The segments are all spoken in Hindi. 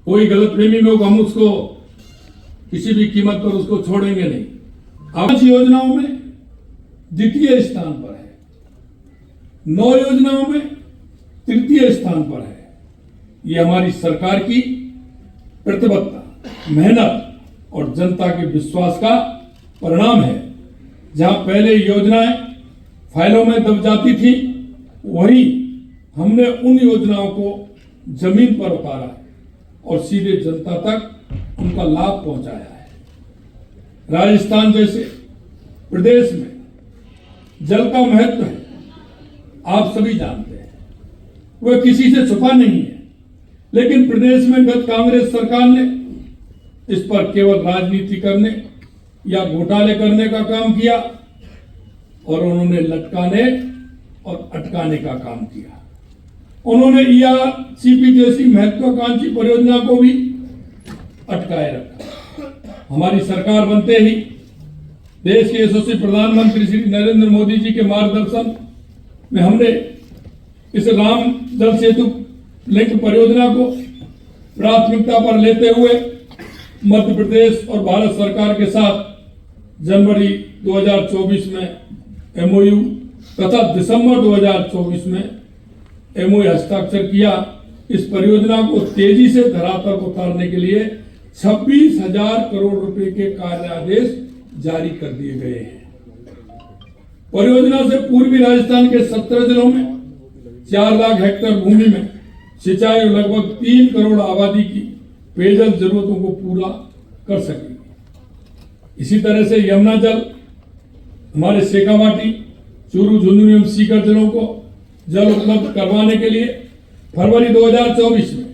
कोई गलतफहमी में हो हम उसको किसी भी कीमत पर उसको छोड़ेंगे नहीं। आवास योजनाओं में द्वितीय स्थान पर है, 9 योजनाओं में तृतीय स्थान पर है। ये हमारी सरकार की प्रतिबद्धता, मेहनत और जनता के विश्वास का परिणाम है। जहां पहले योजनाएं फाइलों में दब जाती थी, वहीं हमने उन योजनाओं को जमीन पर उतारा और सीधे जनता तक उनका लाभ पहुंचाया है। राजस्थान जैसे प्रदेश में जल का महत्व है, आप सभी जानते हैं, वह किसी से छुपा नहीं है। लेकिन प्रदेश में गत कांग्रेस सरकार ने इस पर केवल राजनीति करने या घोटाले करने का काम किया और उन्होंने लटकाने और अटकाने का काम किया। उन्होंने ईआरसीपी जैसी महत्वाकांक्षी परियोजना को भी अटकाए रखा। हमारी सरकार बनते ही देश के यशस्वी प्रधानमंत्री श्री नरेंद्र मोदी जी के मार्गदर्शन में हमने इस राम जल सेतु लिंक परियोजना को प्राथमिकता पर लेते हुए मध्य प्रदेश और भारत सरकार के साथ जनवरी 2024 में एमओयू तथा दिसंबर 2024 में एमओयू हस्ताक्षर किया। इस परियोजना को तेजी से धरातल पर उतारने के लिए 26,000 करोड़ रुपए के कार्यादेश जारी कर दिए गए हैं। परियोजना से पूर्वी राजस्थान के 17 जिलों में 4 लाख हेक्टेयर भूमि में सिंचाई और लगभग 3 करोड़ आबादी की पेयजल जरूरतों को पूरा कर सकेगी। इसी तरह से यमुना जल हमारे शेखावाटी, चूरू, झुंझुनू एवं सीकर जिलों को जल उपलब्ध करवाने के लिए फरवरी 2024 में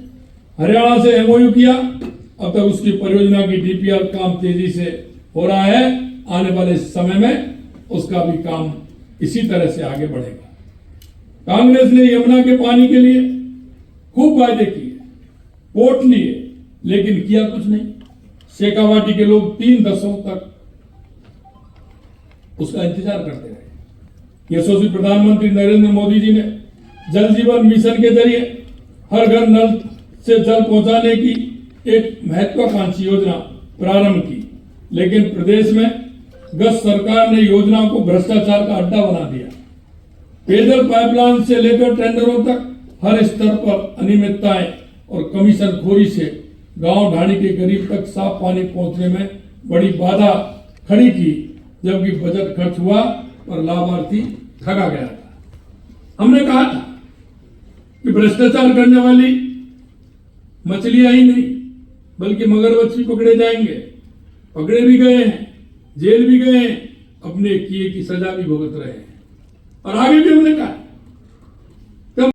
हरियाणा से एमओयू किया। अब तक उसकी परियोजना की डीपीआर काम तेजी से हो रहा है। आने वाले समय में उसका भी काम इसी तरह से आगे बढ़ेगा। कांग्रेस ने यमुना के पानी के लिए खूब वायदे किए, वोट लिए, लेकिन किया कुछ नहीं। शेखावाटी के लोग 3 दशकों तक उसका इंतजार करते रहे। यशस्वी प्रधानमंत्री नरेंद्र मोदी जी ने जल जीवन मिशन के जरिए हर घर नल से जल पहुंचाने की एक महत्वाकांक्षी योजना प्रारंभ की, लेकिन प्रदेश में गत सरकार ने योजना को भ्रष्टाचार का अड्डा बना दिया। पेयजल पाइपलाइन से लेकर टेंडरों तक हर स्तर पर अनियमितताएं और कमीशनखोरी से गांव ढाणी के गरीब तक साफ पानी पहुंचने में बड़ी बाधा खड़ी की, जबकि बजट खर्च हुआ पर लाभार्थी ठगा गया था। हमने कहा था कि भ्रष्टाचार करने वाली मछलियां ही नहीं बल्कि मगरमच्छ भी पकड़े जाएंगे। पकड़े भी गए हैं, जेल भी गए हैं, अपने किए की सजा भी भुगत रहे हैं। और आगे भी हमने कहा